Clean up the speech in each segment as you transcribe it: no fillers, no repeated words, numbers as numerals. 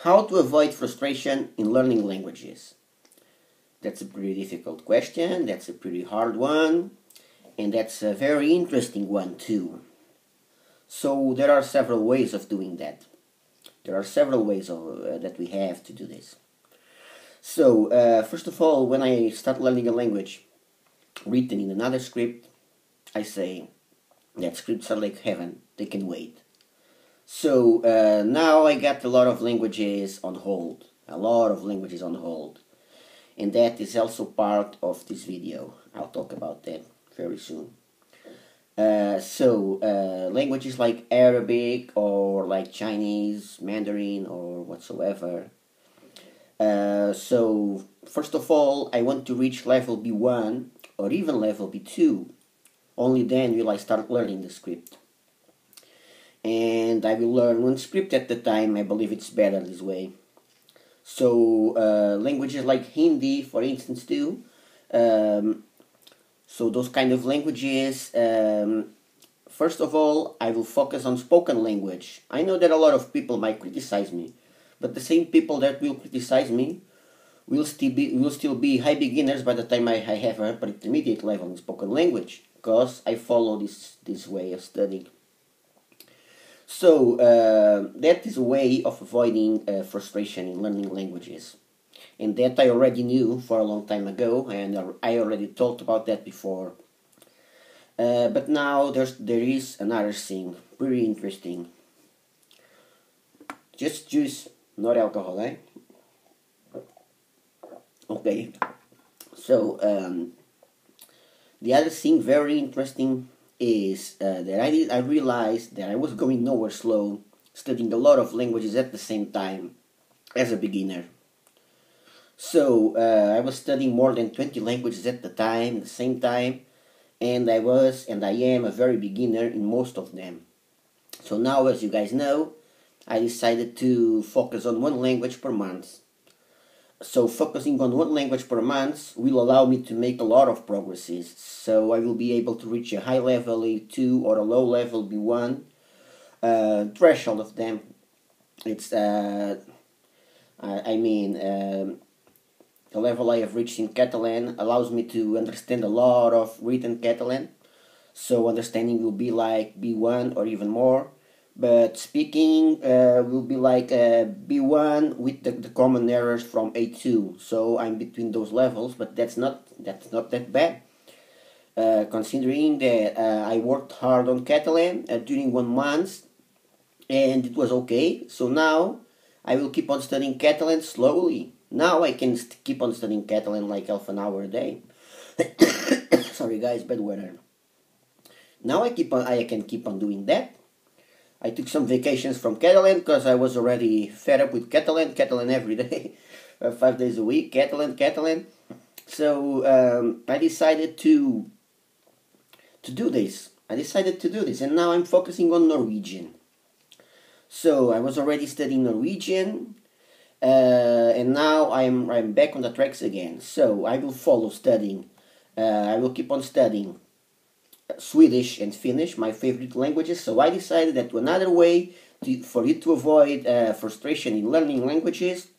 How to avoid frustration in learning languages? That's a pretty difficult question, that's a pretty hard one, and that's a very interesting one too. So there are several ways of doing that. There are several ways that we have to do this. So, first of all, when I start learning a language written in another script, I say that scripts are like heaven, they can wait. So now I got a lot of languages on hold, and that is also part of this video. I'll talk about that very soon. Languages like Arabic or like Chinese, Mandarin or whatsoever. So first of all, I want to reach level B1 or even level B2. Only then will I start learning the script. And I will learn one script at a time. I believe it's better this way. So languages like Hindi, for instance, too. So those kind of languages, first of all, I will focus on spoken language. I know that a lot of people might criticize me, but the same people that will criticize me will still be high beginners by the time I have a intermediate level in spoken language, because I follow this way of studying. So that is a way of avoiding frustration in learning languages. And that I already knew for a long time ago, and I already talked about that before. But now there is another thing, pretty interesting. Just juice, not alcohol, eh? Okay. So the other thing, very interesting, is that I realized that I was going nowhere slow, studying a lot of languages at the same time as a beginner. So I was studying more than 20 languages at the same time, and I am a very beginner in most of them. So now, as you guys know, I decided to focus on one language per month. So focusing on one language per month will allow me to make a lot of progresses. So I will be able to reach a high level A2 or a low level B1 threshold of them. It's the level I have reached in Catalan allows me to understand a lot of written Catalan. So understanding will be like B1 or even more. But speaking will be like B1 with the common errors from A2. So I'm between those levels, but that's not that bad. Considering that I worked hard on Catalan during 1 month, and it was okay. So now I will keep on studying Catalan slowly. Now I can keep on studying Catalan like half an hour a day. Sorry guys, bad weather. Now I can keep on doing that. I took some vacations from Catalan because I was already fed up with Catalan every day, 5 days a week, Catalan. So I decided to do this. And now I'm focusing on Norwegian. So I was already studying Norwegian, and now I'm back on the tracks again. So I will follow studying. I will keep on studying Swedish and Finnish, my favorite languages. So I decided that another way for you to avoid frustration in learning languages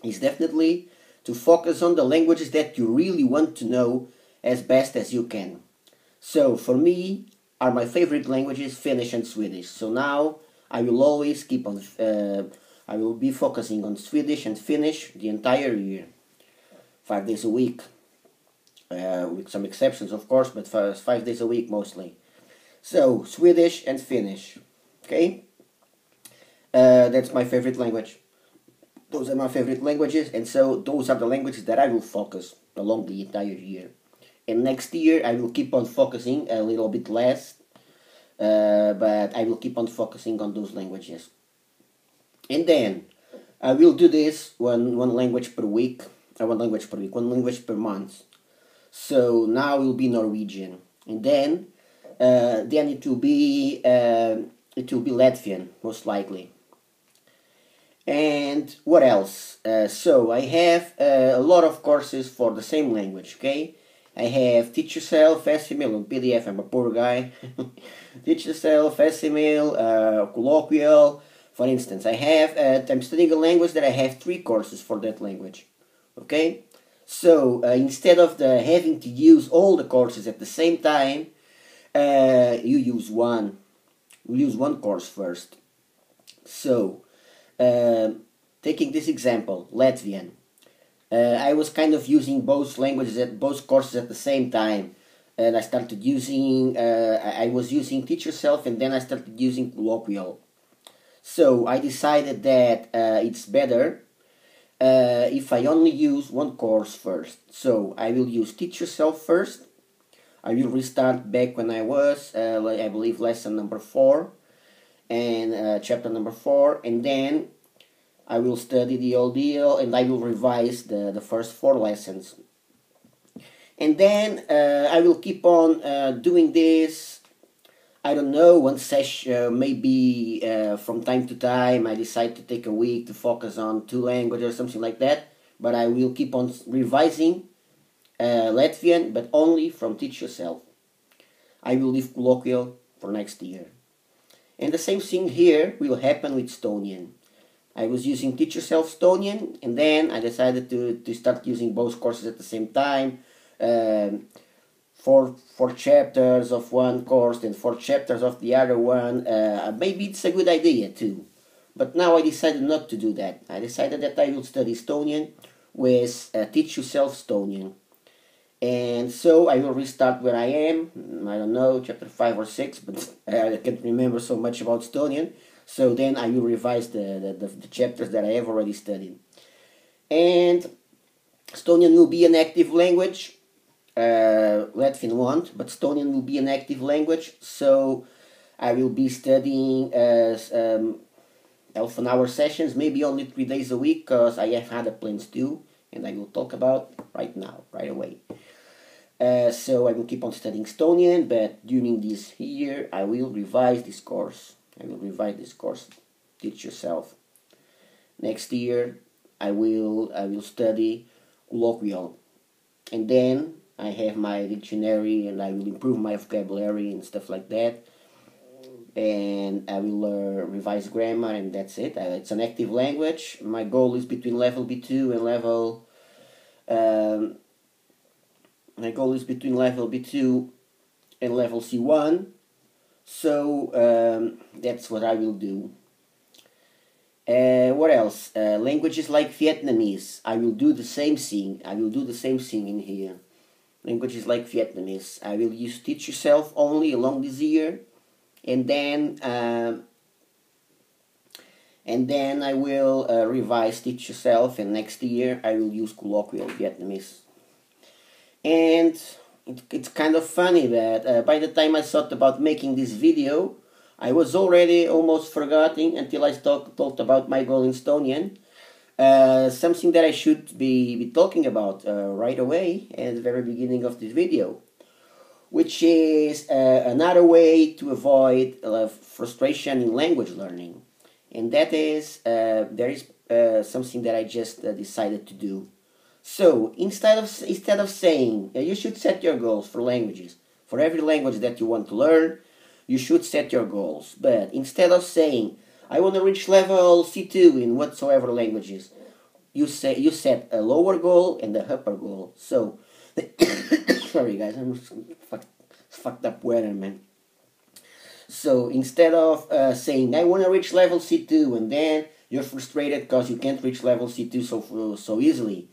is definitely to focus on the languages that you really want to know as best as you can. So for me are my favorite languages Finnish and Swedish. So now I will always keep on I will be focusing on Swedish and Finnish the entire year, 5 days a week. With some exceptions, of course, but 5 days a week mostly. So, Swedish and Finnish. Okay? That's my favorite language. Those are my favorite languages, and so those are the languages that I will focus along the entire year. And next year, I will keep on focusing a little bit less, but I will keep on focusing on those languages. And then, I will do this one language per month. So now it will be Norwegian, and then it will be Latvian, most likely. And what else? So I have a lot of courses for the same language. Okay, I have Teach Yourself, SML on PDF. I'm a poor guy. Teach Yourself, SML, Colloquial, For instance, I'm studying a language that I have 3 courses for that language. Okay, so instead of having to use all the courses at the same time, you use one. You use one course first. So, taking this example, Latvian. I was kind of using both courses at the same time, and I started using. I was using Teach Yourself, and then I started using Colloquial. So I decided that it's better if I only use one course first. So I will use Teach Yourself first. I will restart back when I was, I believe, lesson number 4 and chapter number 4, and then I will study the whole deal and I will revise the first 4 lessons. And then I will keep on doing this. I don't know, one session, maybe from time to time I decide to take a week to focus on 2 languages or something like that. But I will keep on revising Latvian, but only from Teach Yourself. I will leave Colloquial for next year. And the same thing here will happen with Estonian. I was using Teach Yourself Estonian, and then I decided to start using both courses at the same time. 4 chapters of one course and 4 chapters of the other one. Maybe it's a good idea too. But now I decided not to do that. I decided that I will study Estonian with Teach Yourself Estonian. And so I will restart where I am. I don't know, chapter 5 or 6, but I can't remember so much about Estonian. So then I will revise the chapters that I have already studied. And Estonian will be an active language. Latvian won't, but Estonian will be an active language. So I will be studying half-an-hour sessions, maybe only 3 days a week, because I have other plans too, and I will talk about right now, right away. So I will keep on studying Estonian, but during this year I will revise this course. Teach Yourself. Next year I will study Colloquial, and then I have my dictionary and I will improve my vocabulary and stuff like that. And I will revise grammar, and that's it. It's an active language. My goal is between level B2 and level. My goal is between level B2 and level C1. So that's what I will do. What else? Languages like Vietnamese. I will do the same thing. In here. Languages like Vietnamese. I will use Teach Yourself only along this year. And then I will revise Teach Yourself, and next year I will use Colloquial Vietnamese. And it's kind of funny that by the time I thought about making this video, I was already almost forgetting until I talked about my goal in Estonian. Something that I should be talking about right away at the very beginning of this video, which is another way to avoid frustration in language learning. And that is, there is something that I just decided to do. So instead of saying you should set your goals for languages, for every language that you want to learn, you should set your goals. But instead of saying I want to reach level C2 in whatsoever languages, you set a lower goal and a upper goal. So sorry guys, I'm fucked up weather, man. So instead of saying I want to reach level C2, and then you're frustrated because you can't reach level C2 so easily.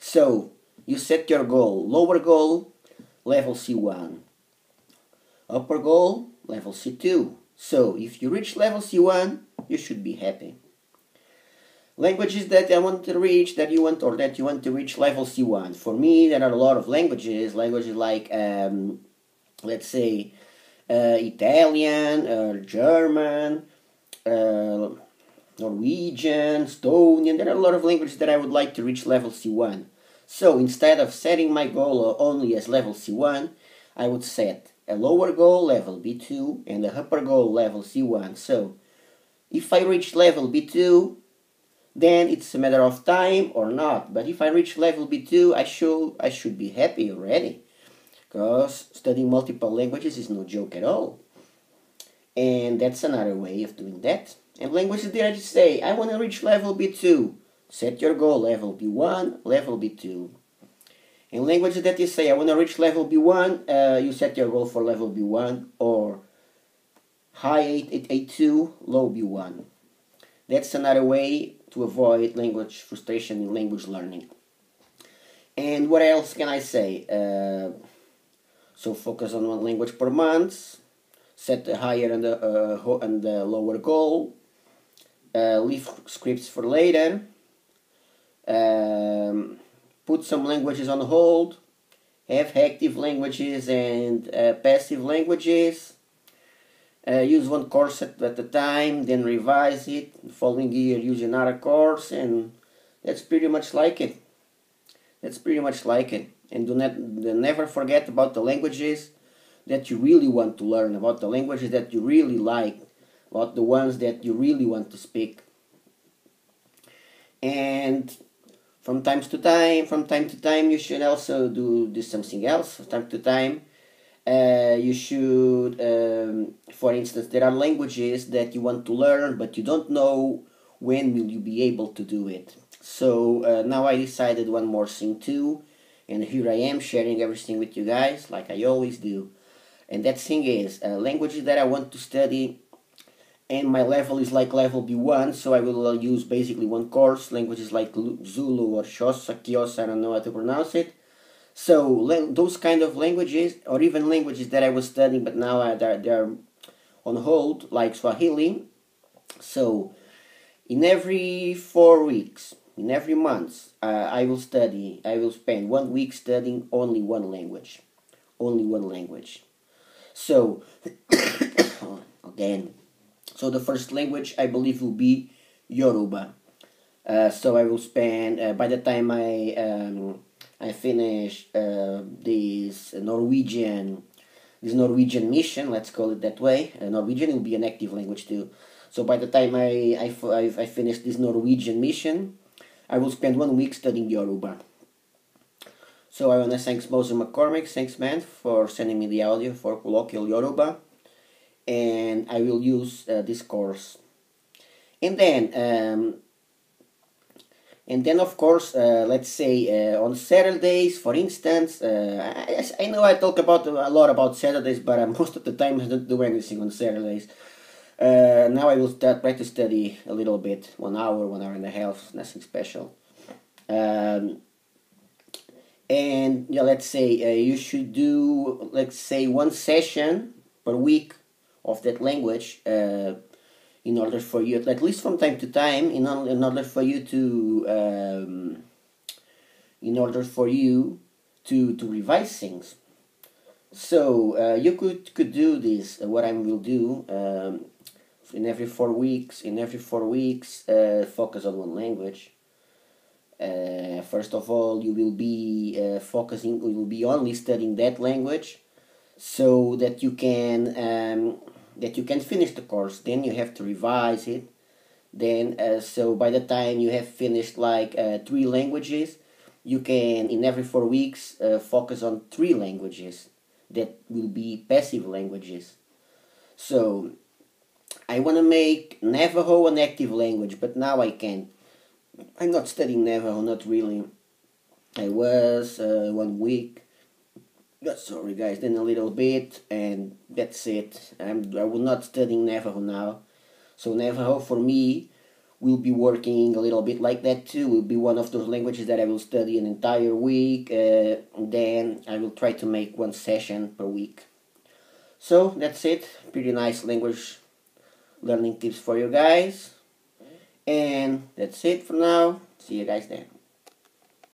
So you set your goal. Lower goal, level C1. Upper goal, level C2. So if you reach level C1, you should be happy. Languages that I want to reach, that you want to reach level C1. For me, there are a lot of languages like let's say Italian, German, Norwegian, Estonian. There are a lot of languages that I would like to reach level C1. So instead of setting my goal only as level C1, I would set a lower goal, level B2, and a upper goal, level C1. So if I reach level B2, then it's a matter of time or not. But if I reach level B2, I should be happy already, because studying multiple languages is no joke at all. And that's another way of doing that. And languages that I just say, I want to reach level B2. Set your goal, level B1, level B2. In languages that you say, I want to reach level B1, you set your goal for level B1 or high A2, low B1. That's another way to avoid language frustration in language learning. And what else can I say? So focus on one language per month, set the higher and the lower goal, leave scripts for later, put some languages on hold, have active languages and passive languages, use one course at a time, then revise it, the following year use another course, and that's pretty much like it. And never forget about the languages that you really want to learn, about the languages that you really like, about the ones that you really want to speak. And from time to time, you should also do something else. From time to time, you should, for instance, there are languages that you want to learn, but you don't know when will you be able to do it. So now I decided one more thing too, and here I am sharing everything with you guys, like I always do. And that thing is, languages that I want to study, and my level is like level B1, so I will use basically one course, languages like Zulu or Xhosa, I don't know how to pronounce it. So those kind of languages, or even languages that I was studying but now they're on hold, like Swahili. So in every 4 weeks, in every month, I will spend 1 week studying only one language. Only one language. So, again, so the first language I believe will be Yoruba. So I will spend, by the time I finish this Norwegian mission, let's call it that way. Norwegian will be an active language too. So by the time I finish this Norwegian mission, I will spend 1 week studying Yoruba. So I want to thank Moses McCormick, thanks man, for sending me the audio for colloquial Yoruba. And I will use this course. And then of course, let's say on Saturdays, for instance, I know I talk a lot about Saturdays, but most of the time I don't do anything on Saturdays. Now I will try to study a little bit, 1 hour, 1 hour and a half, nothing special. And yeah, let's say you should do, let's say, 1 session per week of that language, in order for you, at least from time to time, in order for you to revise things. So you could do this. What I will do, in every 4 weeks, focus on one language. First of all, you will be you will be only studying that language, so that you can finish the course. Then you have to revise it. Then so by the time you have finished like 3 languages, you can, in every 4 weeks, focus on 3 languages that will be passive languages. So I want to make Navajo an active language, but now I can't. I'm not studying Navajo, not really. I was 1 week. Sorry guys, then a little bit, and that's it. I will not studying Navajo now. So Navajo for me will be working a little bit like that too. Will be one of those languages that I will study an entire week. Then I will try to make 1 session per week. So that's it. Pretty nice language learning tips for you guys. And that's it for now. See you guys there.